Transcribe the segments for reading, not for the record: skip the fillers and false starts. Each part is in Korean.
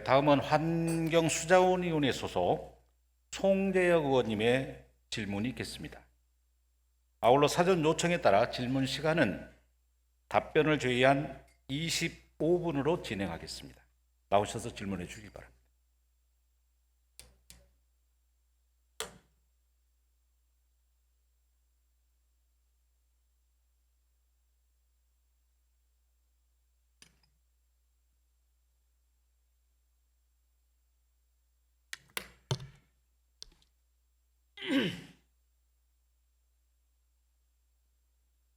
다음은 환경수자원위원회 소속 송재혁 의원님의 질문이 있겠습니다. 아울러 사전 요청에 따라 질문 시간은 답변을 제외한 25분으로 진행하겠습니다. 나오셔서 질문해 주시기 바랍니다.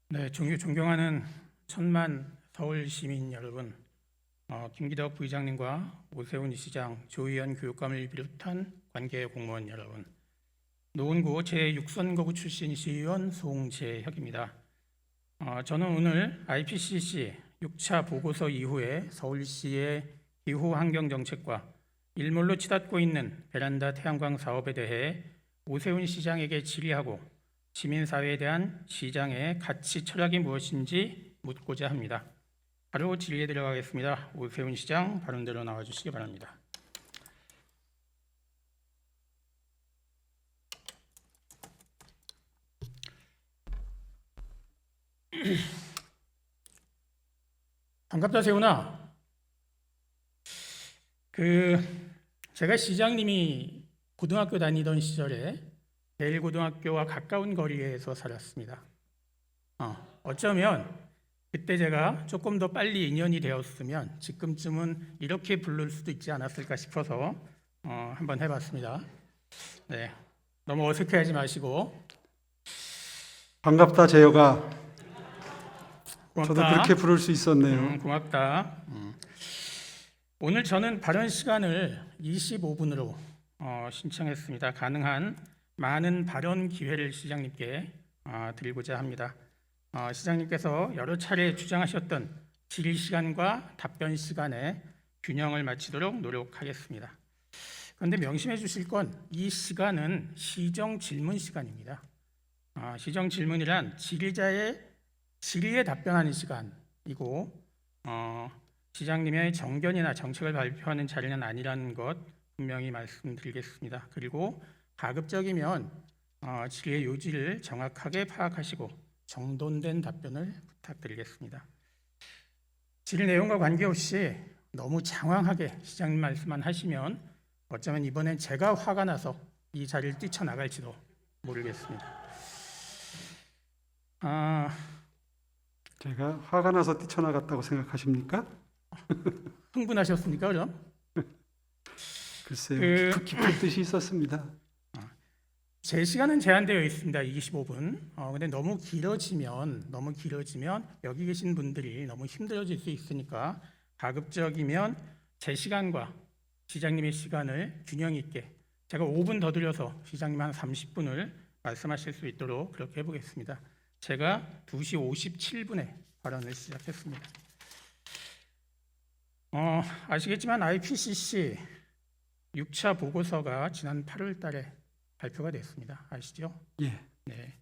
네, 존경하는 천만 서울 시민 여러분, 김기덕 부의장님과 오세훈 시장, 조희연 교육감을 비롯한 관계 공무원 여러분, 노원구 제6선거구 출신 시의원 송재혁입니다. 저는 오늘 IPCC 6차 보고서 이후에 서울시의 기후 환경 정책과 일몰로 치닫고 있는 베란다 태양광 사업에 대해 오세훈 시장에게 질의하고 시민사회에 대한 시장의 가치 철학이 무엇인지 묻고자 합니다. 바로 질의에 들어가겠습니다. 오세훈 시장 발언대로 나와주시기 바랍니다. 반갑다 세훈아. 제가 시장님이 고등학교 다니던 시절에 대일고등학교와 가까운 거리에서 살았습니다. 어쩌면 그때 제가 조금 더 빨리 인연이 되었으면 지금쯤은 이렇게 부를 수도 있지 않았을까 싶어서 한번 해봤습니다. 네, 너무 어색해하지 마시고. 반갑다 재혁아. 고맙다. 저도 그렇게 부를 수 있었네요. 고맙다. 오늘 저는 발언 시간을 25분으로 신청했습니다. 가능한 많은 발언 기회를 시장님께 드리고자 합니다. 시장님께서 여러 차례 주장하셨던 질의 시간과 답변 시간의 균형을 맞추도록 노력하겠습니다. 그런데 명심해 주실 건 이 시간은 시정 질문 시간입니다. 시정 질문이란 질의자의 질의에 답변하는 시간이고 시장님의 정견이나 정책을 발표하는 자리는 아니라는 것 분명히 말씀드리겠습니다. 그리고 가급적이면 질의의 요지를 정확하게 파악하시고 정돈된 답변을 부탁드리겠습니다. 질의 내용과 관계없이 너무 장황하게 시장님 말씀만 하시면 어쩌면 이번엔 제가 화가 나서 이 자리를 뛰쳐나갈지도 모르겠습니다. 제가 화가 나서 뛰쳐나갔다고 생각하십니까? 흥분하셨습니까 그럼? 글쎄요. 깊은 뜻이 있었습니다. 제 시간은 제한되어 있습니다. 25분. 근데 너무 길어지면 여기 계신 분들이 너무 힘들어질 수 있으니까 가급적이면 제 시간과 시장님의 시간을 균형 있게 제가 5분 더 드려서 시장님 한 30분을 말씀하실 수 있도록 그렇게 해보겠습니다. 제가 2시 57분에 발언을 시작했습니다. 아시겠지만 IPCC 6차 보고서가 지난 8월 달에 발표가 됐습니다. 아시죠? 예. 네.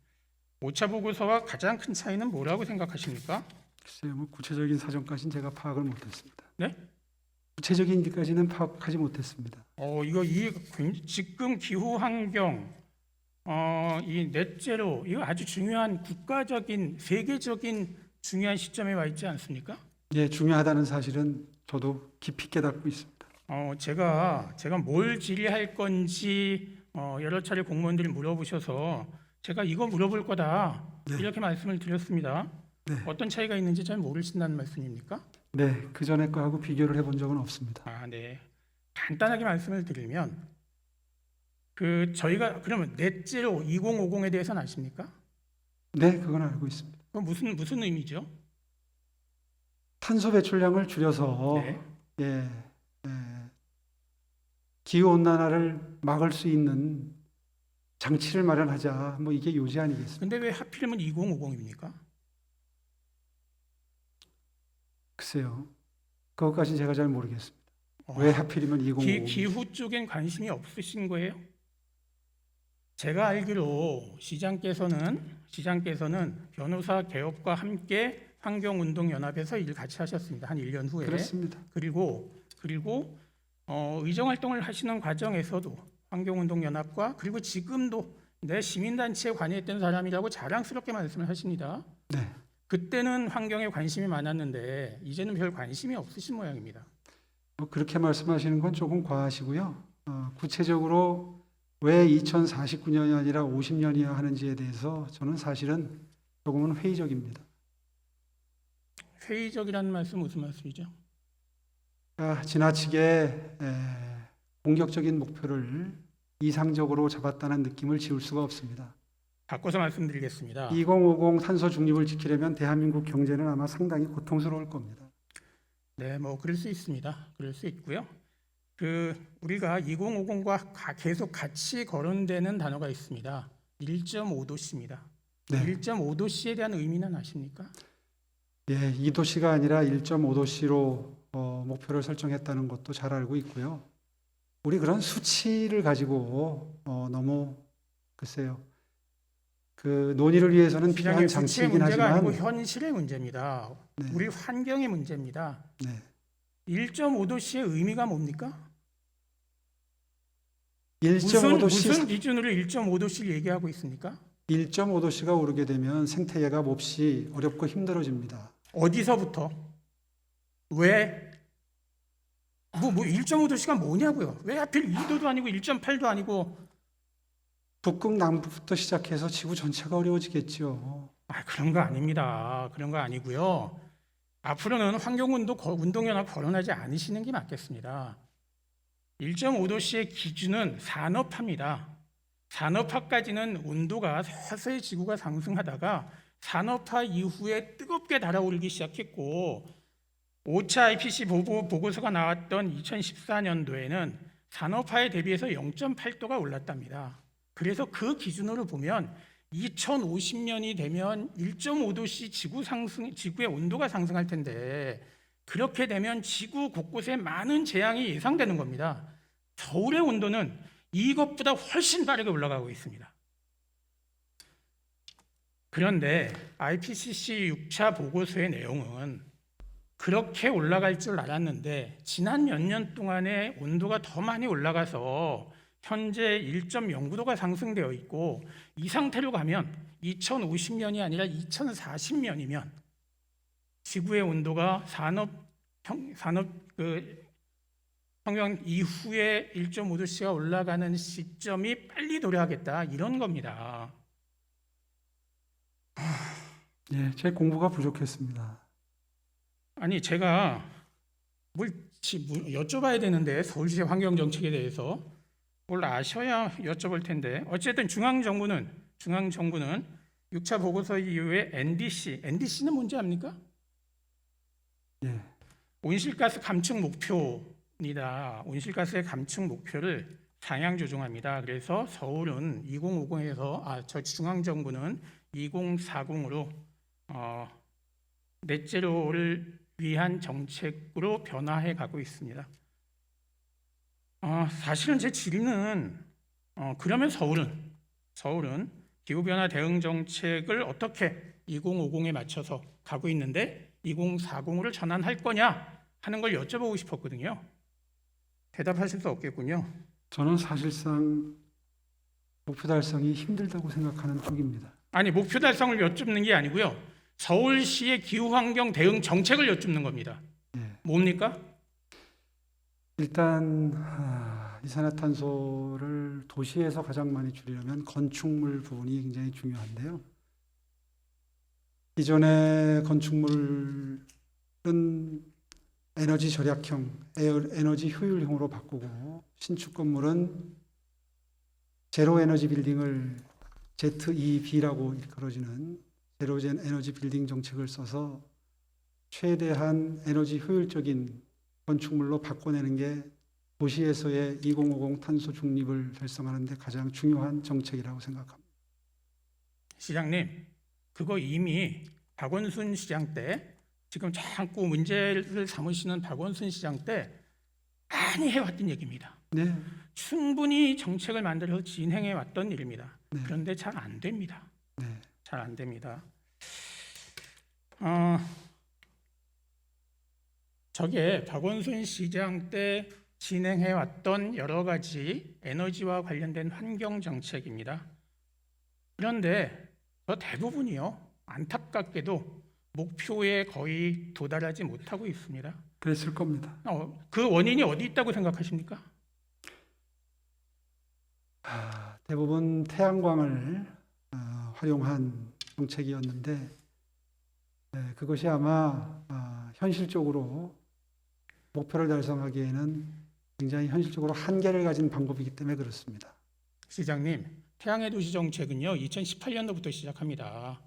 5차 보고서와 가장 큰 차이는 뭐라고 생각하십니까? 글쎄요. 뭐 구체적인 사정까지는 제가 파악을 못했습니다. 네? 구체적인 것까지는 파악하지 못했습니다. 지금 기후 환경 이 넷제로 이거 아주 중요한 국가적인 세계적인 중요한 시점에 와 있지 않습니까? 예, 중요하다는 사실은 저도 깊이 깨닫고 있습니다. 제가 뭘 질의할 건지 여러 차례 공무원들이 물어보셔서 제가 이거 물어볼 거다 이렇게 말씀을 드렸습니다. 네. 어떤 차이가 있는지 잘 모르신다는 말씀입니까? 네, 그 전에 거하고 비교를 해본 적은 없습니다. 네. 간단하게 말씀을 드리면 저희가 그러면 넷제로 2050에 대해서는 아십니까? 네, 그건 알고 있습니다. 그건 무슨 의미죠? 탄소 배출량을 줄여서 네. 기후 온난화를 막을 수 있는 장치를 마련하자. 뭐 이게 요지 아니겠습니까? 근데 왜 하필이면 2050입니까? 글쎄요. 그것까지는 제가 잘 모르겠습니다. 왜 하필이면 2050? 기후 쪽엔 관심이 없으신 거예요? 제가 알기로 시장께서는 변호사 개업과 함께 환경운동연합에서 일 같이 하셨습니다. 한 1년 후에. 그렇습니다. 그리고 의정 활동을 하시는 과정에서도 환경운동연합과 그리고 지금도 내 시민단체에 관여했던 사람이라고 자랑스럽게 말씀을 하십니다. 네. 그때는 환경에 관심이 많았는데 이제는 별 관심이 없으신 모양입니다. 뭐 그렇게 말씀하시는 건 조금 과하시고요. 구체적으로 왜 2049년이 아니라 50년이야 하는지에 대해서 저는 사실은 조금은 회의적입니다. 회의적이라는 말씀 무슨 말씀이죠? 지나치게 공격적인 목표를 이상적으로 잡았다는 느낌을 지울 수가 없습니다. 바꿔서 말씀드리겠습니다. 2050 탄소 중립을 지키려면 대한민국 경제는 아마 상당히 고통스러울 겁니다. 네, 뭐 그럴 수 있습니다. 그럴 수 있고요. 우리가 2050과 계속 같이 거론되는 단어가 있습니다. 1.5도씨입니다. 네. 1.5도씨에 대한 의미는 아십니까? 예, 2도씨가 아니라 1.5도씨로 목표를 설정했다는 것도 잘 알고 있고요. 우리 그런 수치를 가지고 너무 글쎄요. 그 논의를 위해서는 필요한 수치의 장치이긴 문제가 하지만 아니고 현실의 문제입니다. 네. 우리 환경의 문제입니다. 네. 1.5도씨의 의미가 뭡니까? 1.5도씨 무슨 기준으로 1.5도씨를 얘기하고 있습니까? 1.5도씨가 오르게 되면 생태계가 몹시 어렵고 힘들어집니다. 어디서부터? 왜? 1.5도씨가 뭐냐고요? 왜 하필 2도도 아니고 1.8도 아니고 북극 남부부터 시작해서 지구 전체가 어려워지겠죠. 그런 거 아닙니다. 그런 거 아니고요. 앞으로는 환경운동연합 거론하지 않으시는 게 맞겠습니다. 1.5도씨의 기준은 산업화입니다. 산업화까지는 온도가 서서히 지구가 상승하다가 산업화 이후에 뜨겁게 달아오르기 시작했고 오차 IPCC 보고서가 나왔던 2014년도에는 산업화에 대비해서 0.8도가 올랐답니다. 그래서 그 기준으로 보면 2050년이 되면 1.5도씨 지구의 온도가 상승할 텐데 그렇게 되면 지구 곳곳에 많은 재앙이 예상되는 겁니다. 서울의 온도는 이것보다 훨씬 빠르게 올라가고 있습니다. 그런데 IPCC 6차 보고서의 내용은 그렇게 올라갈 줄 알았는데 지난 몇 년 동안에 온도가 더 많이 올라가서 현재 1.09도가 상승되어 있고 이 상태로 가면 2050년이 아니라 2040년이면 지구의 온도가 평형 이후에 1.5도씨가 올라가는 시점이 빨리 도래하겠다 이런 겁니다. 예, 제 공부가 부족했습니다. 아니 제가 뭘 여쭤봐야 되는데 서울시의 환경정책에 대해서 뭘 아셔야 여쭤볼 텐데 어쨌든 중앙정부는 6차 보고서 이후에 NDC는 뭔지 압니까? 예, 온실가스 감축 목표입니다. 온실가스의 감축 목표를 상향 조정합니다. 그래서 서울은 2050에서 중앙정부는 2040으로 넷제로를 위한 정책으로 변화해 가고 있습니다. 사실은 제 질의는 그러면 서울은 기후변화 대응 정책을 어떻게 2050에 맞춰서 가고 있는데 2040으로 전환할 거냐 하는 걸 여쭤보고 싶었거든요. 대답하실 수 없겠군요. 저는 사실상 목표 달성이 힘들다고 생각하는 쪽입니다. 아니 목표 달성을 여쭙는 게 아니고요. 서울시의 기후환경 대응 정책을 여쭙는 겁니다. 예. 뭡니까? 일단 이산화탄소를 도시에서 가장 많이 줄이려면 건축물 부분이 굉장히 중요한데요. 기존의 건축물은 에너지 절약형, 에너지 효율형으로 바꾸고 신축 건물은 제로 에너지 빌딩을 ZEB라고 일컬어지는 제로젠 에너지 빌딩 정책을 써서 최대한 에너지 효율적인 건축물로 바꿔내는 게 도시에서의 2050 탄소 중립을 달성하는 데 가장 중요한 정책이라고 생각합니다. 시장님, 그거 이미 박원순 시장 때 지금 자꾸 문제를 삼으시는 박원순 시장 때 많이 해왔던 얘기입니다. 네, 충분히 정책을 만들어서 진행해 왔던 일입니다. 네. 그런데 잘 안 됩니다. 네. 잘 안 됩니다. 저게 박원순 시장 때 진행해 왔던 여러 가지 에너지와 관련된 환경 정책입니다. 그런데 저 대부분이요, 안타깝게도 목표에 거의 도달하지 못하고 있습니다. 그랬을 겁니다. 그 원인이 어디 있다고 생각하십니까? 대부분 태양광을 활용한 정책이었는데 그것이 아마 현실적으로 목표를 달성하기에는 굉장히 현실적으로 한계를 가진 방법이기 때문에 그렇습니다. 시장님, 태양의 도시 정책은요 2018년도부터 시작합니다.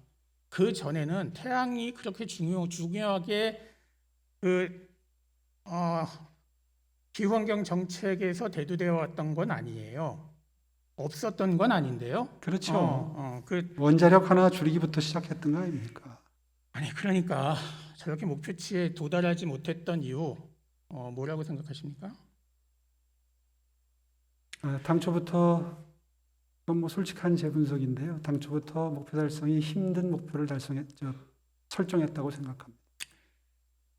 그 전에는 태양이 그렇게 중요하게 기후환경 정책에서 대두되어 왔던 건 아니에요. 없었던 건 아닌데요. 그렇죠. 원자력 하나 줄이기부터 시작했던 거 아닙니까? 아니 그러니까 저렇게 목표치에 도달하지 못했던 이유 뭐라고 생각하십니까? 당초부터 그건 뭐 솔직한 재분석인데요. 당초부터 목표 달성이 힘든 목표를 설정했다고 생각합니다.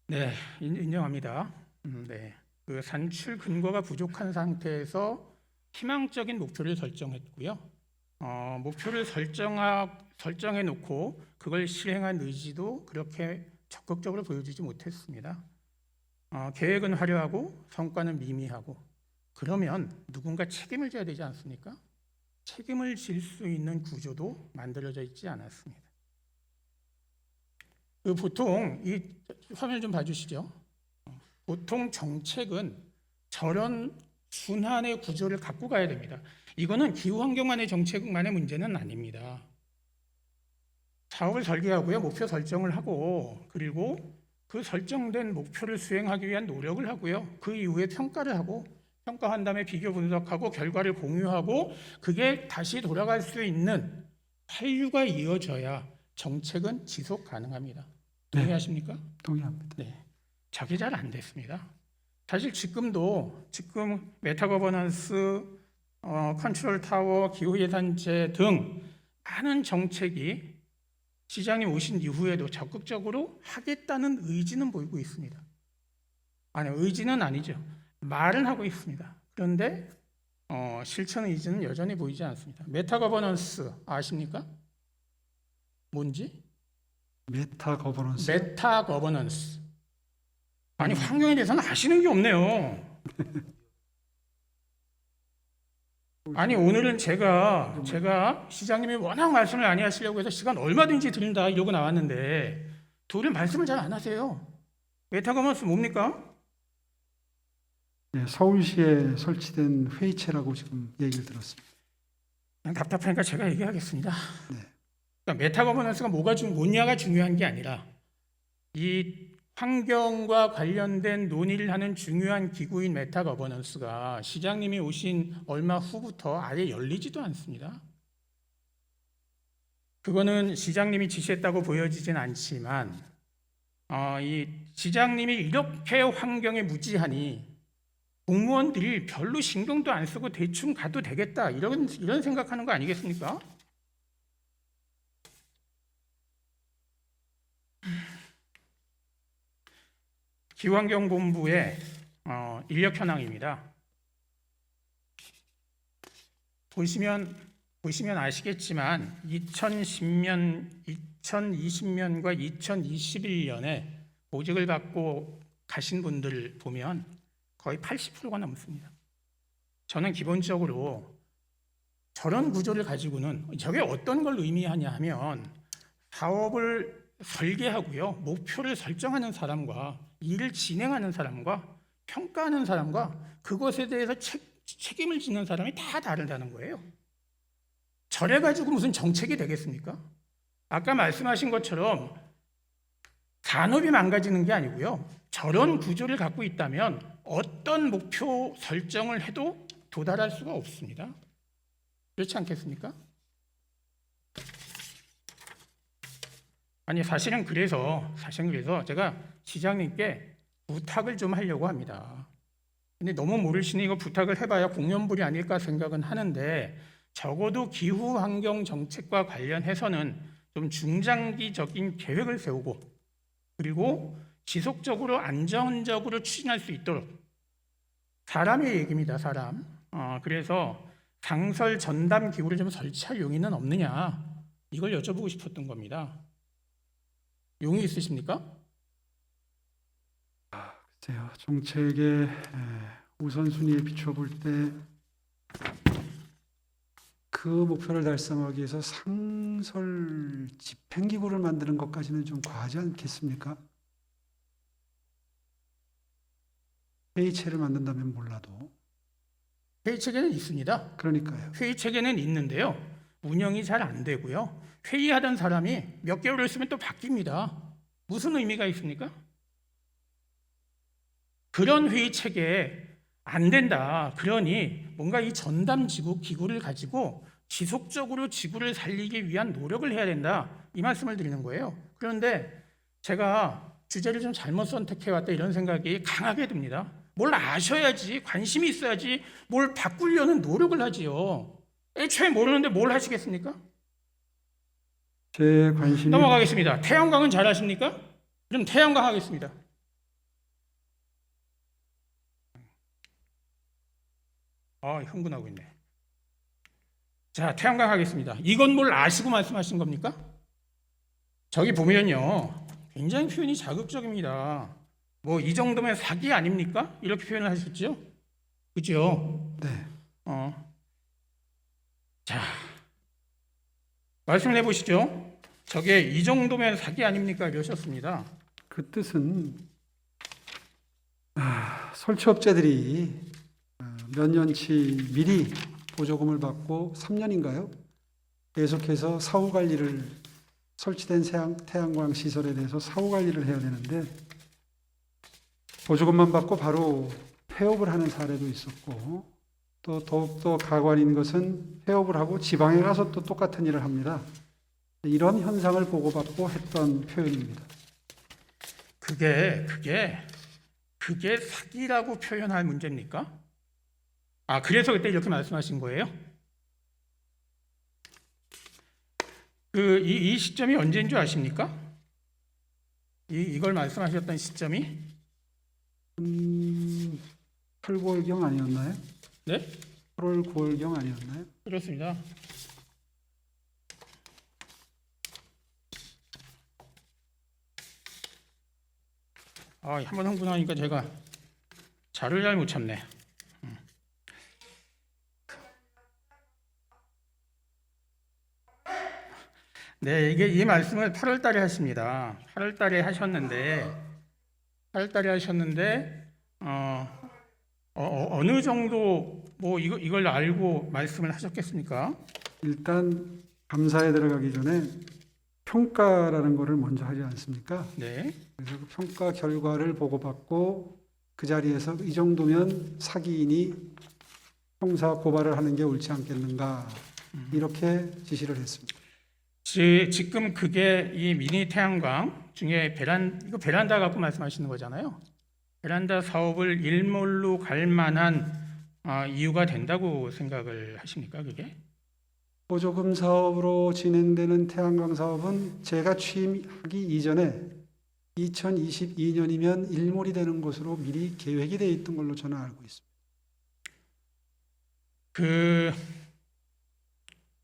네, 인정합니다. 네, 그 산출 근거가 부족한 상태에서 희망적인 목표를 설정했고요. 목표를 설정해 놓고 그걸 실행한 의지도 그렇게 적극적으로 보여주지 못했습니다. 계획은 화려하고 성과는 미미하고 그러면 누군가 책임을 져야 되지 않습니까? 책임을 질 수 있는 구조도 만들어져 있지 않았습니다. 보통 이 화면 좀 봐주시죠. 보통 정책은 저런 순환의 구조를 갖고 가야 됩니다. 이거는 기후환경만의 정책만의 문제는 아닙니다. 사업을 설계하고요, 목표 설정을 하고 그리고 그 설정된 목표를 수행하기 위한 노력을 하고요, 그 이후에 평가를 하고 평가한 다음에 비교 분석하고 결과를 공유하고 그게 다시 돌아갈 수 있는 환류가 이어져야 정책은 지속 가능합니다. 동의하십니까? 동의합니다. 네, 저게 잘 안 됐습니다. 사실 지금 메타 거버넌스, 컨트롤 타워, 기후 예산제 등 많은 정책이 시장님 오신 이후에도 적극적으로 하겠다는 의지는 보이고 있습니다. 아니, 의지는 아니죠. 말은 하고 있습니다. 그런데 실천 의지는 여전히 보이지 않습니다. 메타 거버넌스 아십니까? 뭔지? 메타 거버넌스. 메타 거버넌스. 아니, 환경에 대해서는 아시는 게 없네요. 아니, 오늘은 제가 시장님이 워낙 말씀을 많이 하시려고 해서 시간 얼마든지 드린다 이러고 나왔는데 둘은 말씀을 잘 안 하세요. 메타 거버넌스 뭡니까? 네, 서울시에 설치된 회의체라고 지금 얘기를 들었습니다. 그냥 답답하니까 제가 얘기하겠습니다. 네. 그러니까 메타 거버넌스가 뭐냐가 중요한 게 아니라 이 환경과 관련된 논의를 하는 중요한 기구인 메타 거버넌스가 시장님이 오신 얼마 후부터 아예 열리지도 않습니다. 그거는 시장님이 지시했다고 보여지진 않지만 이 시장님이 이렇게 환경에 무지하니 공무원들이 별로 신경도 안 쓰고 대충 가도 되겠다 이런 생각하는 거 아니겠습니까? 기후환경본부의 인력 현황입니다. 보시면 아시겠지만 2010년, 2020년과 2021년에 보직을 받고 가신 분들을 보면 거의 80%가 넘습니다. 저는 기본적으로 저런 구조를 가지고는 저게 어떤 걸 의미하냐 하면 사업을 설계하고요, 목표를 설정하는 사람과 일을 진행하는 사람과 평가하는 사람과 그것에 대해서 책임을 지는 사람이 다 다르다는 거예요. 저래 가지고 무슨 정책이 되겠습니까? 아까 말씀하신 것처럼 산업이 망가지는 게 아니고요, 저런 구조를 갖고 있다면 어떤 목표 설정을 해도 도달할 수가 없습니다. 그렇지 않겠습니까? 아니, 사실은 그래서 제가 시장님께 부탁을 좀 하려고 합니다. 근데 너무 모르시니 이거 부탁을 해봐야 공연불이 아닐까 생각은 하는데 적어도 기후 환경 정책과 관련해서는 좀 중장기적인 계획을 세우고 그리고 지속적으로 안정적으로 추진할 수 있도록 사람의 얘기입니다. 사람. 그래서 상설 전담 기구를 좀 설치할 용의는 없느냐, 이걸 여쭤보고 싶었던 겁니다. 용의 있으십니까? 글쎄요, 정책의 우선순위에 비춰볼 때 그 목표를 달성하기 위해서 상설 집행기구를 만드는 것까지는 좀 과하지 않겠습니까? 회의체를 만든다면 몰라도. 회의 체계는 있습니다. 그러니까요. 회의 체계는 있는데요, 운영이 잘 안 되고요. 회의하던 사람이 몇 개월을 있으면 또 바뀝니다. 무슨 의미가 있습니까? 그런 회의 체계에 안 된다. 그러니 뭔가 이 전담 기구를 가지고 지속적으로 지구를 살리기 위한 노력을 해야 된다, 이 말씀을 드리는 거예요. 그런데 제가 주제를 좀 잘못 선택해왔다, 이런 생각이 강하게 듭니다. 뭘 아셔야지, 관심이 있어야지 뭘 바꾸려는 노력을 하지요. 애초에 모르는데 뭘 하시겠습니까? 제 관심이 넘어가겠습니다. 태양광은 잘 아십니까? 그럼 태양광 하겠습니다. 흥분하고 있네. 자, 태양광 하겠습니다. 이건 뭘 아시고 말씀하신 겁니까? 저기 보면요, 굉장히 표현이 자극적입니다. 뭐 이 정도면 사기 아닙니까? 이렇게 표현을 하셨죠? 그죠? 네. 자, 말씀을 해보시죠. 저게 이 정도면 사기 아닙니까? 이러셨습니다. 그 뜻은 설치업자들이 몇 년치 미리 보조금을 받고 3년인가요? 계속해서 사후 관리를, 설치된 태양광 시설에 대해서 사후 관리를 해야 되는데 보조금만 받고 바로 폐업을 하는 사례도 있었고, 또 더욱더 가관인 것은 폐업을 하고 지방에 가서 또 똑같은 일을 합니다. 이런 현상을 보고받고 했던 표현입니다. 그게 사기라고 표현할 문제입니까? 그래서 그때 이렇게 말씀하신 거예요? 이 시점이 언제인 줄 아십니까? 이걸 말씀하셨던 시점이 8, 9월경 아니었나요? 네? 8월, 9월경 아니었나요? 그렇습니다. 한번 흥분하니까 제가 자료를 잘 못 찾네. 네, 이 말씀을 8월 달에 하십니다. 8월 달에 하셨는데 어느 정도 뭐 이걸 알고 말씀을 하셨겠습니까? 일단 감사에 들어가기 전에 평가라는 것을 먼저 하지 않습니까? 네. 그래서 그 평가 결과를 보고받고 그 자리에서 이 정도면 사기인이 형사 고발을 하는 게 옳지 않겠는가, 이렇게 지시를 했습니다. 지금 그게 이 미니 태양광 중에 이거 베란다 갖고 말씀하시는 거잖아요. 베란다 사업을 일몰로 갈 만한 이유가 된다고 생각을 하십니까, 그게? 보조금 사업으로 진행되는 태양광 사업은 제가 취임하기 이전에 2022년이면 일몰이 되는 것으로 미리 계획이 되어 있던 걸로 저는 알고 있습니다.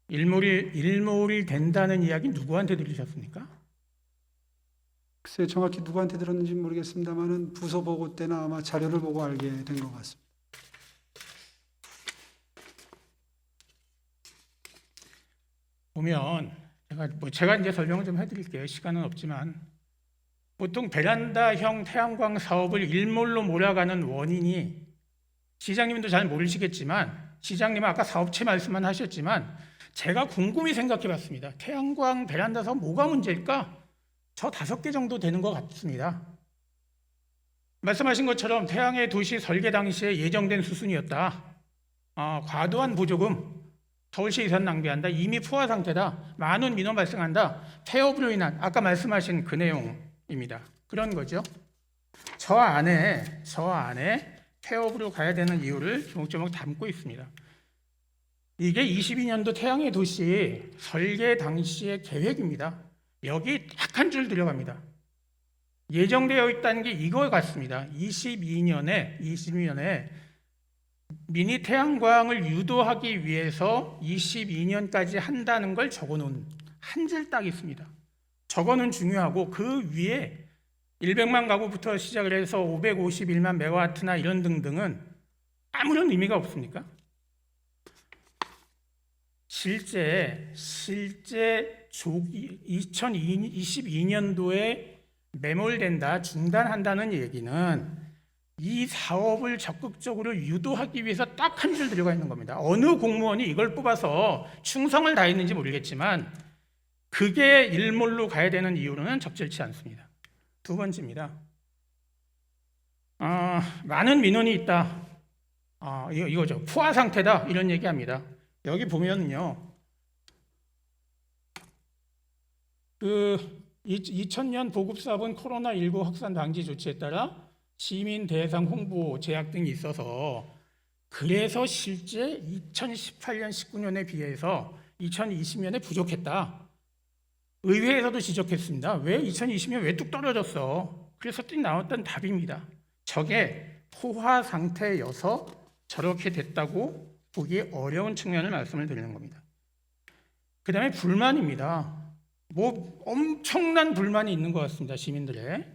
일몰이 된다는 이야기 누구한테 들으셨습니까? 글쎄 정확히 누구한테 들었는지 모르겠습니다만은 부서 보고 때나 아마 자료를 보고 알게 된 것 같습니다. 보면 제가 이제 설명을 좀 해드릴게요. 시간은 없지만 보통 베란다형 태양광 사업을 일몰로 몰아가는 원인이, 시장님도 잘 모르시겠지만 시장님은 아까 사업체 말씀만 하셨지만 제가 곰곰이 생각해봤습니다. 태양광 베란다 사업 뭐가 문제일까? 저 5개 정도 되는 것 같습니다. 말씀하신 것처럼 태양의 도시 설계 당시에 예정된 수순이었다. 과도한 보조금, 서울시 예산 낭비한다. 이미 포화 상태다. 많은 민원 발생한다. 폐업으로 인한, 아까 말씀하신 그 내용입니다. 그런 거죠. 저 안에 폐업으로 가야 되는 이유를 조목조목 담고 있습니다. 이게 22년도 태양의 도시 설계 당시의 계획입니다. 여기 딱 한 줄 들어갑니다. 예정되어 있다는 게 이거 같습니다. 22년에 미니 태양광을 유도하기 위해서 22년까지 한다는 걸 적어놓은 한 줄 딱 있습니다. 저거는 중요하고 그 위에 100만 가구부터 시작을 해서 551만 메가와트나 이런 등등은 아무런 의미가 없습니까? 실제 2022년도에 매몰된다, 중단한다는 얘기는 이 사업을 적극적으로 유도하기 위해서 딱 한 줄 들어가 있는 겁니다. 어느 공무원이 이걸 뽑아서 충성을 다했는지 모르겠지만 그게 일몰로 가야 되는 이유로는 적절치 않습니다. 두 번째입니다. 많은 민원이 있다. 이거죠. 포화 상태다 이런 얘기합니다. 여기 보면요, 그 2000년 보급사업은 코로나19 확산 방지 조치에 따라 시민 대상 홍보 제약 등이 있어서 그래서 실제 2018년 19년에 비해서 2020년에 부족했다. 의회에서도 지적했습니다. 왜 2020년 왜 뚝 떨어졌어? 그래서 뚝 나왔던 답입니다. 저게 포화 상태여서 저렇게 됐다고 보기 어려운 측면을 말씀을 드리는 겁니다. 그 다음에 불만입니다. 뭐 엄청난 불만이 있는 것 같습니다. 시민들의.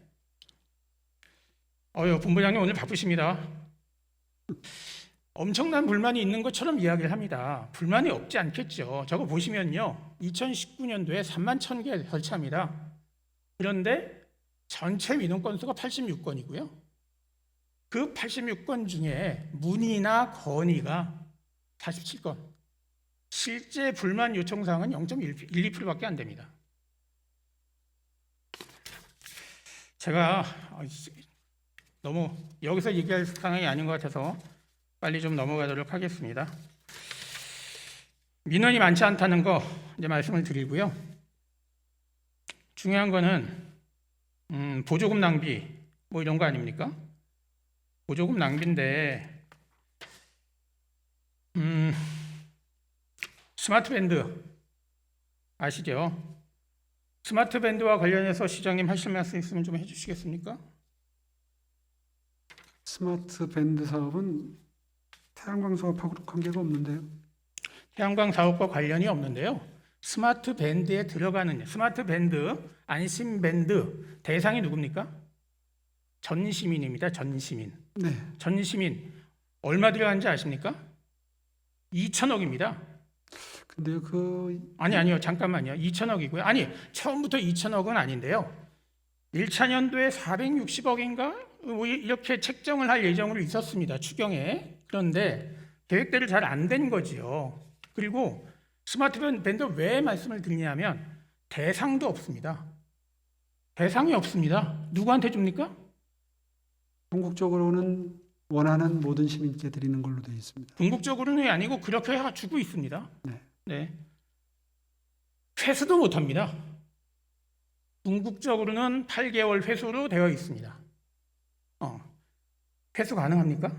본부장님 오늘 바쁘십니다. 엄청난 불만이 있는 것처럼 이야기를 합니다. 불만이 없지 않겠죠. 저거 보시면요, 2019년도에 3만 1,000개 설치합니다. 그런데 전체 민원 건수가 86건이고요. 그 86건 중에 문의나 건의가 47건. 실제 불만 요청 사항은 0.12%밖에 안 됩니다. 제가 너무 여기서 얘기할 상황이 아닌 것 같아서 빨리 좀 넘어가도록 하겠습니다. 민원이 많지 않다는 거 이제 말씀을 드리고요. 중요한 거는 보조금 낭비 뭐 이런 거 아닙니까? 보조금 낭비인데 스마트 밴드 아시죠? 스마트 밴드와 관련해서 시장님 하실 말씀 있으면 좀 해주시겠습니까? 스마트 밴드 사업은 태양광 사업하고 관계가 없는데요. 태양광 사업과 관련이 없는데요. 스마트 밴드에 들어가는 스마트 밴드, 안심 밴드 대상이 누굽니까? 전 시민입니다. 전 시민. 네. 전 시민 얼마 들어간지 아십니까? 2천억입니다. 근데 아니요. 잠깐만요. 2천억이고요. 아니, 처음부터 2천억은 아닌데요. 1차 년도에 460억인가? 이렇게 책정을 할 예정으로 있었습니다. 추경에. 그런데 계획대로 잘 안 된 거지요. 그리고 스마트 밴드 왜 말씀을 드리냐면 대상도 없습니다. 대상이 없습니다. 누구한테 줍니까? 궁극적으로는 원하는 모든 시민께 드리는 걸로 되어 있습니다. 궁극적으로는 아니고 그렇게 주고 있습니다. 네. 회수도 못합니다. 궁극적으로는 8개월 회수로 되어 있습니다. 회수 가능합니까?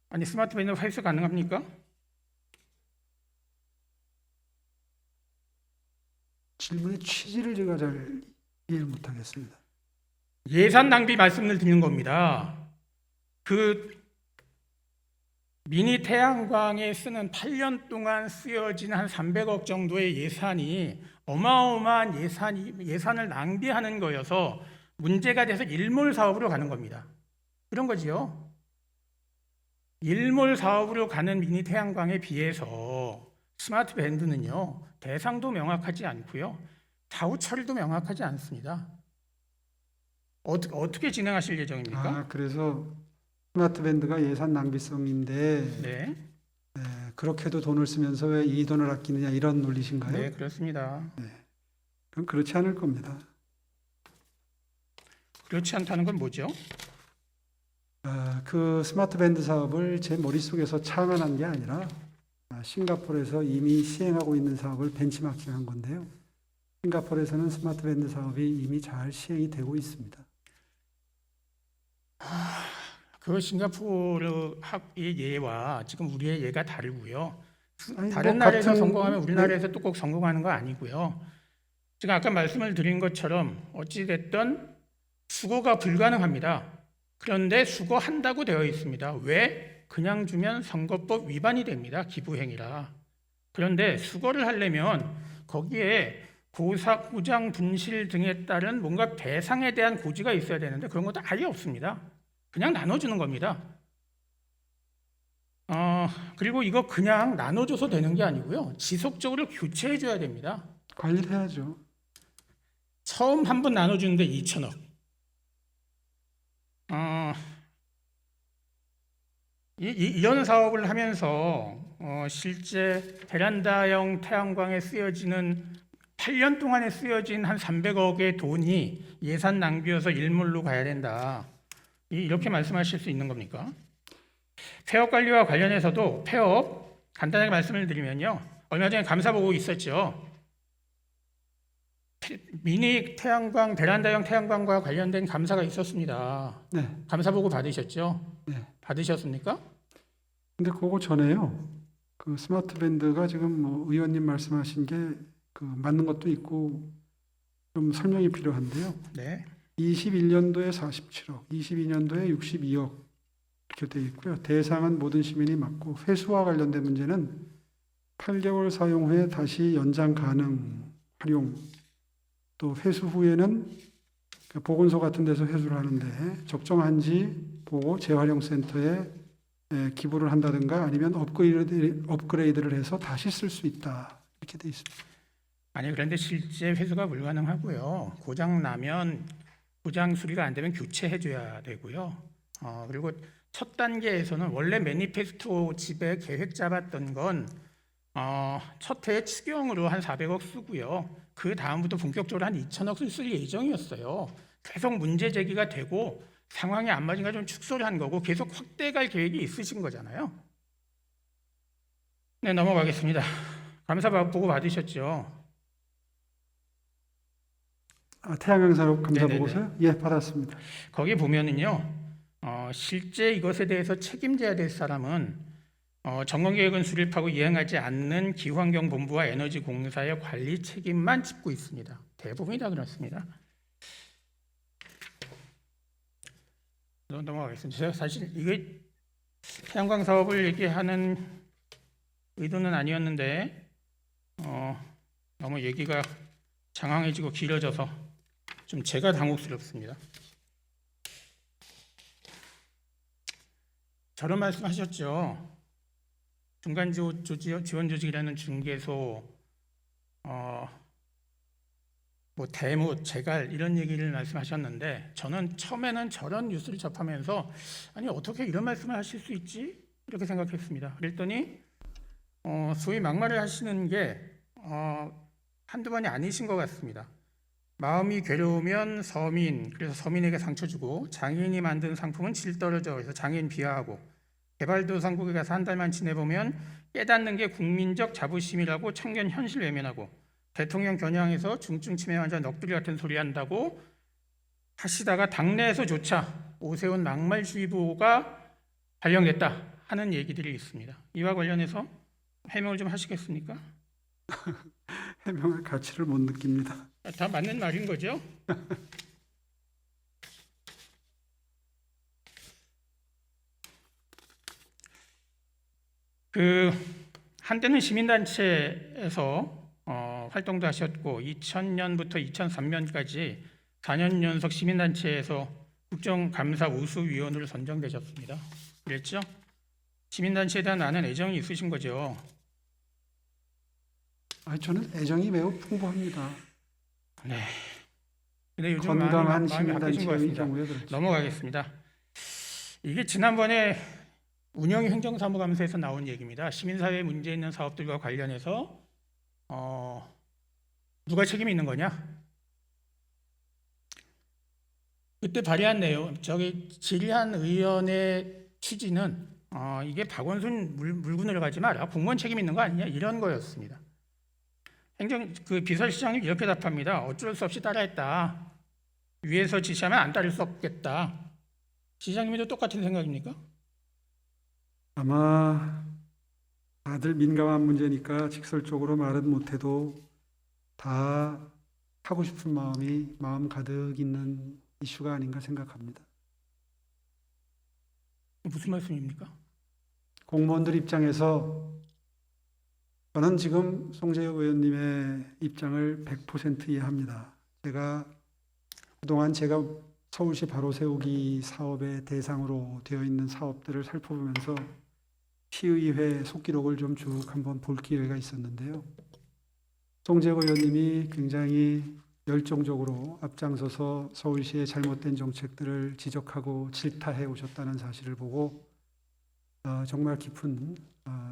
아니, 스마트 밴드 회수 가능합니까? 질문의 취지를 제가 잘 이해를 못하겠습니다. 예산 낭비 말씀을 드리는 겁니다. 그 미니 태양광에 쓰는 8년 동안 쓰여진 한 300억 정도의 예산이 어마어마한 예산을 낭비하는 거여서 문제가 돼서 일몰 사업으로 가는 겁니다. 그런 거지요. 일몰 사업으로 가는 미니 태양광에 비해서 스마트 밴드는요, 대상도 명확하지 않고요, 사후 처리도 명확하지 않습니다. 어떻게 진행하실 예정입니까? 그래서 스마트 밴드가 예산 낭비성인데 네, 그렇게도 돈을 쓰면서 왜 이 돈을 아끼느냐 이런 논리신가요? 네, 그렇습니다. 그럼 그렇지 않을 겁니다. 그렇지 않다는 건 뭐죠? 그 스마트 밴드 사업을 제 머릿속에서 창안한 게 아니라 싱가포르에서 이미 시행하고 있는 사업을 벤치마킹한 건데요. 싱가포르에서는 스마트 밴드 사업이 이미 잘 시행이 되고 있습니다. 그 싱가포르의 예와 지금 우리의 예가 다르고요. 아니, 다른 뭐 나라에서 같은- 성공하면 우리나라에서 또 꼭 성공하는 거 아니고요. 지금 아까 말씀을 드린 것처럼 어찌됐든 수거가 불가능합니다. 그런데 수거한다고 되어 있습니다. 왜? 그냥 주면 선거법 위반이 됩니다. 기부행위라. 그런데 수거를 하려면 거기에 고사, 고장, 분실 등에 따른 뭔가 배상에 대한 고지가 있어야 되는데 그런 것도 아예 없습니다. 그냥 나눠주는 겁니다. 그리고 이거 그냥 나눠줘서 되는 게 아니고요. 지속적으로 교체해줘야 됩니다. 관리를 해야죠. 처음 한 번 나눠주는데 2천억. 이런 사업을 하면서 실제 베란다형 태양광에 쓰여지는 8년 동안에 쓰여진 한 300억의 돈이 예산 낭비여서 일몰로 가야 된다. 이렇게 말씀하실 수 있는 겁니까? 폐업 관리와 관련해서도 폐업 간단하게 말씀을 드리면요. 얼마 전에 감사 보고 있었죠. 미니 태양광, 베란다형 태양광과 관련된 감사가 있었습니다. 네. 감사 보고 받으셨죠? 네. 받으셨습니까? 근데 그거 전에요. 그 스마트 밴드가 지금 뭐 의원님 말씀하신 게 그 맞는 것도 있고 좀 설명이 필요한데요. 네. 21년도에 47억, 22년도에 62억 이렇게 되어 있고요. 대상은 모든 시민이 맞고 회수와 관련된 문제는 8개월 사용 후에 다시 연장 가능 활용 또 회수 후에는 보건소 같은 데서 회수를 하는데 적정한지 보고 재활용센터에 기부를 한다든가 아니면 업그레이드를 해서 다시 쓸 수 있다 이렇게 되어 있습니다. 아니 그런데 실제 회수가 불가능하고요. 고장 나면 고장 수리가 안 되면 교체해 줘야 되고요. 그리고 첫 단계에서는 원래 매니페스토 집에 계획 잡았던 건 첫 해에 추경으로 한 400억 쓰고요. 그 다음부터 본격적으로 한 2천억 쓸 예정이었어요. 계속 문제 제기가 되고 상황이 안 맞으니까 좀 축소를 한 거고 계속 확대갈 계획이 있으신 거잖아요. 네, 넘어가겠습니다. 감사 보고 받으셨죠? 태양광 산업 감사 네네네. 보고서요? 예, 받았습니다. 거기 보면은요, 실제 이것에 대해서 책임져야 될 사람은 점검계획은 수립하고 이행하지 않는 기후환경본부와 에너지공사의 관리 책임만 짚고 있습니다. 대부분이 다 그렇습니다. 넘어가겠습니다. 제가 사실 이게 태양광 사업을 얘기하는 의도는 아니었는데 너무 얘기가 장황해지고 길어져서 좀 제가 당혹스럽습니다. 저런 말씀하셨죠. 중간 지원 조직이라는 중개소, 뭐 대무, 재갈 이런 얘기를 말씀하셨는데 저는 처음에는 저런 뉴스를 접하면서 아니 어떻게 이런 말씀을 하실 수 있지? 이렇게 생각했습니다. 그랬더니 소위 막말을 하시는 게 한두 번이 아니신 것 같습니다. 마음이 괴로우면 서민, 그래서 서민에게 상처 주고 장애인이 만든 상품은 질 떨어져 그래서 장애인 비하하고 개발도상국에 가서 한 달만 지내보면 깨닫는 게 국민적 자부심이라고 청년 현실 외면하고 대통령 겨냥해서 중증 치매 환자 넋두리 같은 소리 한다고 하시다가 당내에서조차 오세훈 막말주의보가 발령됐다 하는 얘기들이 있습니다. 이와 관련해서 해명을 좀 하시겠습니까? 해명할 가치를 못 느낍니다. 다 맞는 말인 거죠? 한때는 시민단체에서 활동도 하셨고 2000년부터 2003년까지 4년 연속 시민단체에서 국정감사 우수위원으로 선정되셨습니다. 그랬죠? 시민단체에 대한 많은 애정이 있으신 거죠? 저는 애정이 매우 풍부합니다. 네. 근데 요즘 건강한 마음이 바뀌신 것 시민단체의 같습니다. 경우에 그렇죠. 넘어가겠습니다. 이게 지난번에 운영위 행정사무감사에서 나온 얘기입니다. 시민사회에 문제 있는 사업들과 관련해서 누가 책임이 있는 거냐? 그때 발의한 내용, 질의한 의원의 취지는 이게 박원순 물고 가지 마라. 공무원 책임 있는 거 아니냐? 이런 거였습니다. 비서실장님 이렇게 답합니다. 어쩔 수 없이 따라했다. 위에서 지시하면 안 따를 수 없겠다. 시장님도 똑같은 생각입니까? 아마 다들 민감한 문제니까 직설적으로 말은 못해도 다 하고 싶은 마음 가득 있는 이슈가 아닌가 생각합니다. 무슨 말씀입니까? 공무원들 입장에서 저는 지금 송재혁 의원님의 입장을 100% 이해합니다. 그동안 제가 서울시 바로 세우기 사업의 대상으로 되어 있는 사업들을 살펴보면서 시의회 속기록을 좀 쭉 한번 볼 기회가 있었는데요. 송재혁 의원님이 굉장히 열정적으로 앞장서서 서울시의 잘못된 정책들을 지적하고 질타해 오셨다는 사실을 보고 정말 깊은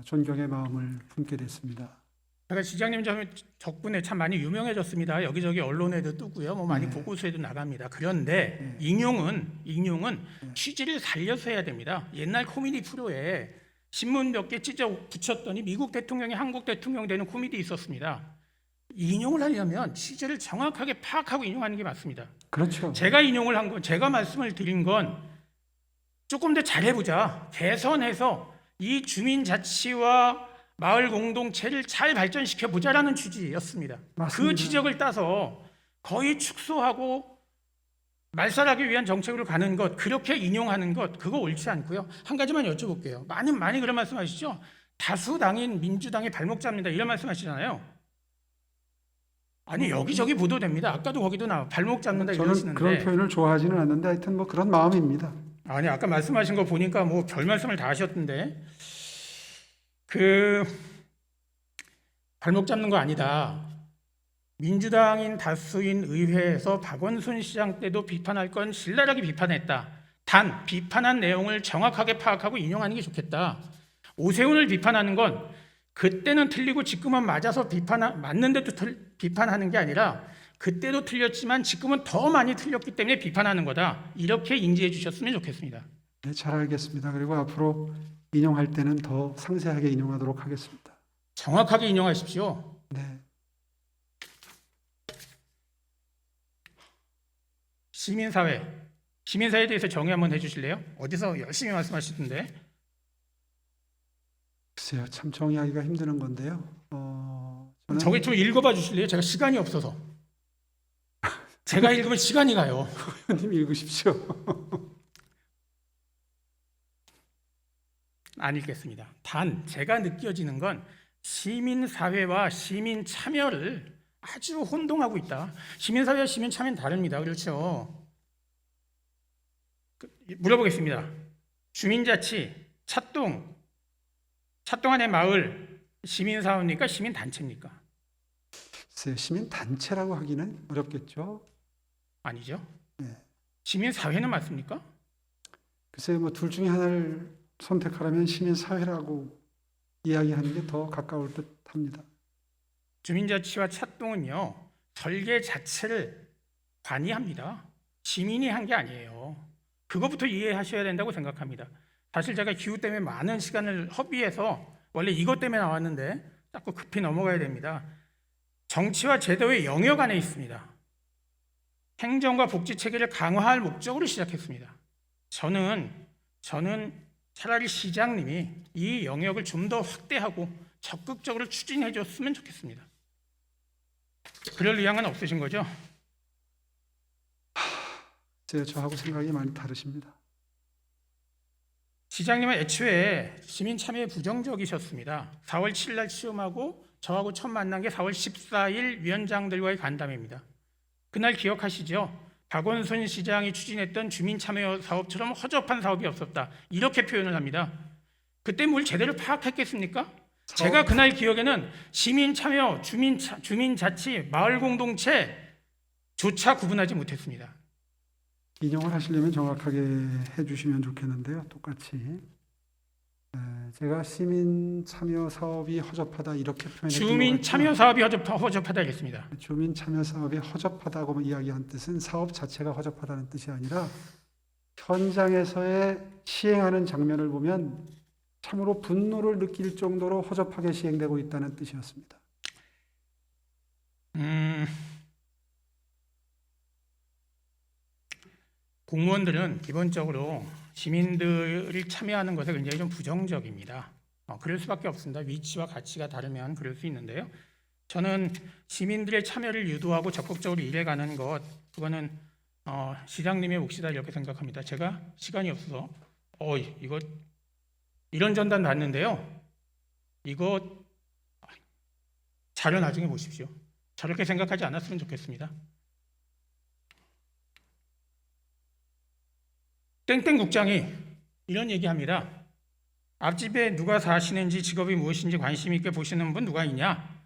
존경의 마음을 품게 됐습니다. 제가 시장님 덕분에 참 많이 유명해졌습니다. 여기저기 언론에도 뜨고요. 뭐 많이 네. 보고서에도 나갑니다. 그런데 인용은 취지를 살려서 해야 됩니다. 옛날 코미디 프로에 신문 몇 개 찢어 붙였더니 미국 대통령이 한국 대통령 되는 코미디 있었습니다. 인용을 하려면 취지를 정확하게 파악하고 인용하는 게 맞습니다. 그렇죠. 제가 인용을 한 건, 제가 말씀을 드린 건 조금 더 잘해보자, 개선해서 이 주민자치와 마을 공동체를 잘 발전시켜 보자라는 취지였습니다. 맞습니다. 그 지적을 따서 거의 축소하고 말살하기 위한 정책으로 가는 것, 그렇게 인용하는 것, 그거 옳지 않고요. 한 가지만 여쭤볼게요. 많이 그런 말씀하시죠. 다수당인 민주당이 발목 잡는다 이런 말씀하시잖아요. 아니 여기저기 보도됩니다. 아까도 거기도 발목 잡는다 저는 이러시는데. 그런 표현을 좋아하지는 않는데 하여튼 뭐 그런 마음입니다. 아니 아까 말씀하신 거 보니까 뭐 별 말씀을 다 하셨던데 발목 잡는 거 아니다. 민주당인 다수인 의회에서 박원순 시장 때도 비판할 건 신랄하게 비판했다. 단 비판한 내용을 정확하게 파악하고 인용하는 게 좋겠다. 오세훈을 비판하는 건 그때는 틀리고 지금은 맞아서 맞는데도 비판하는 게 아니라 그때도 틀렸지만 지금은 더 많이 틀렸기 때문에 비판하는 거다. 이렇게 인지해 주셨으면 좋겠습니다. 네, 잘 알겠습니다. 그리고 앞으로 인용할 때는 더 상세하게 인용하도록 하겠습니다. 정확하게 인용하십시오. 네. 시민사회에 대해서 정의 한번 해주실래요? 어디서 열심히 말씀하시던데. 글쎄요, 참 정의하기가 힘드는 건데요. 저는 저기 좀 읽어봐 주실래요? 제가 시간이 없어서. 제가 읽으면 시간이 가요. 의원님 읽으십시오. 안 읽겠습니다. 단 제가 느껴지는 건 시민사회와 시민 참여를 아주 혼동하고 있다. 시민사회와 시민 참여는 다릅니다. 그렇죠? 물어보겠습니다. 주민자치, 찻동 안의 마을 시민사업입니까? 시민단체입니까? 글쎄요, 시민단체라고 하기는 어렵겠죠. 아니죠. 네. 시민사회는 맞습니까? 글쎄요, 뭐 둘 중에 하나를 선택하라면 시민사회라고 이야기하는 게 더 가까울 듯합니다. 주민자치와 찻동은요 설계 자체를 관이합니다. 시민이 한 게 아니에요. 그것부터 이해하셔야 된다고 생각합니다. 사실 제가 기후 때문에 많은 시간을 허비해서 원래 이것 때문에 나왔는데 자꾸 급히 넘어가야 됩니다. 정치와 제도의 영역 안에 있습니다. 행정과 복지 체계를 강화할 목적으로 시작했습니다. 저는 차라리 시장님이 이 영역을 좀 더 확대하고 적극적으로 추진해 줬으면 좋겠습니다. 그럴 의향은 없으신 거죠? 저하고 생각이 많이 다르십니다. 시장님은 애초에 시민 참여에 부정적이셨습니다. 4월 7일 날 시험하고 저하고 처음 만난 게 4월 14일 위원장들과의 간담회입니다. 그날 기억하시죠? 박원순 시장이 추진했던 주민 참여 사업처럼 허접한 사업이 없었다. 이렇게 표현을 합니다. 그때 뭘 제대로 파악했겠습니까? 제가 그날 기억에는 시민 참여, 주민자치, 마을 공동체조차 구분하지 못했습니다. 인용을 하시려면 정확하게 해주시면 좋겠는데요. 똑같이 제가 시민 참여 사업이 허접하다 이렇게 표현했던 주민 참여 사업이 허접하다 했습니다. 주민 참여 사업이 허접하다고 이야기한 뜻은 사업 자체가 허접하다는 뜻이 아니라 현장에서의 시행하는 장면을 보면 참으로 분노를 느낄 정도로 허접하게 시행되고 있다는 뜻이었습니다. 공무원들은 기본적으로 시민들이 참여하는 것에 굉장히 좀 부정적입니다. 그럴 수밖에 없습니다. 위치와 가치가 다르면 그럴 수 있는데요. 저는 시민들의 참여를 유도하고 적극적으로 일해가는 것, 그거는 시장님의 몫이다 이렇게 생각합니다. 제가 시간이 없어서 이거 이런 전단 봤는데요. 이거 자료 나중에 보십시오. 저렇게 생각하지 않았으면 좋겠습니다. 땡땡 국장이 이런 얘기합니다. 앞집에 누가 사시는지 직업이 무엇인지 관심 있게 보시는 분 누가 있냐?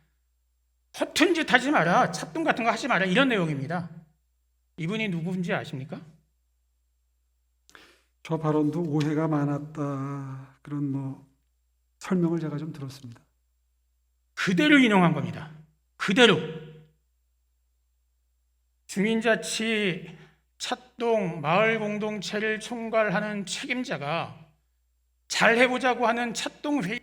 허튼 짓 하지 마라. 찻돈 같은 거 하지 마라. 이런 내용입니다. 이분이 누구인지 아십니까? 저 발언도 오해가 많았다. 그런 설명을 제가 좀 들었습니다. 그대로 인용한 겁니다. 그대로. 주민자치 찻동 마을 공동체를 총괄하는 책임자가 잘 해보자고 하는 찻동 회의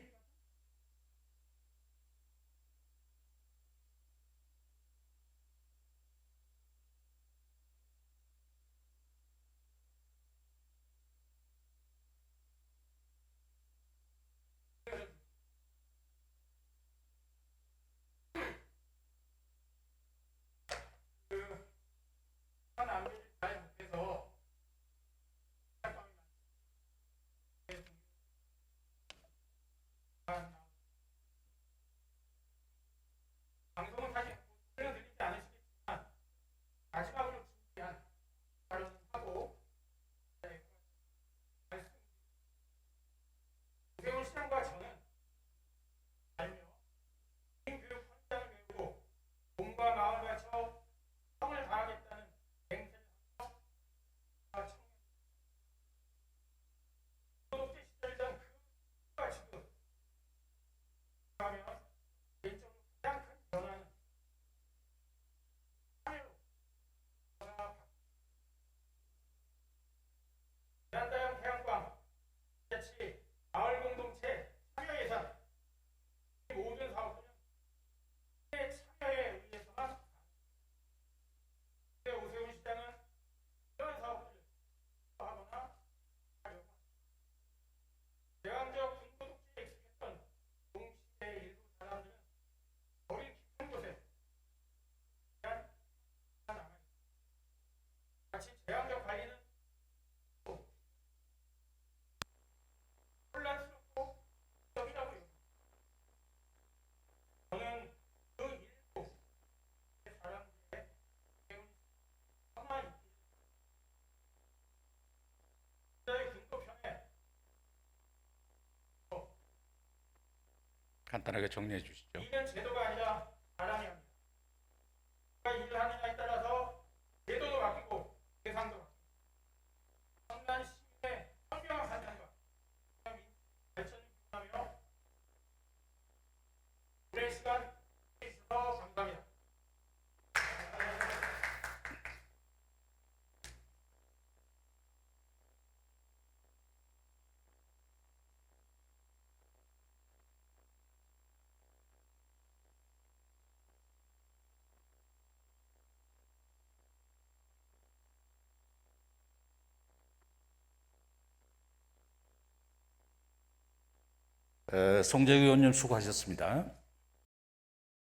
방송은 사실 설명드리지 않으시겠지만 마지막으로 준비한 발언을 하고 오세훈 시장과 저는 알며 교육 현장을 메우고 몸과 마음을 바쳐 성을 다하겠다는 맹세를 하며 독재 시절이던 그와 지금 하며 개인적으로 가장 큰 변화는 참여로 베란다형 태양광 자치 마을 공동체 참여 예산 이 모든 사업들은 참여에 의해서만 오세훈 시장은 이런 사업들을 하거나 하려고 대왕적 군부 독재에 익숙했던 동시대 일부 사람들은 거리 깊은 곳에 대한 남아있습니다. 마치 제왕적 관리는 혼란스럽고 적이라고 여깁니다. 저는 그 일부 사람들의 배운 가만히 있기를 군도편에 간단하게 정리해 주시죠. 이는 제도가 아니라 사람이 합니다. 누가 일을 하느냐에 따라서 제도도 바뀌고 대상도 바뀌고 선난 시민의 현명한 판단과 발전을 기원하며 오랜 시간 해주셔서 감사합니다. 송재규 의원님 수고하셨습니다.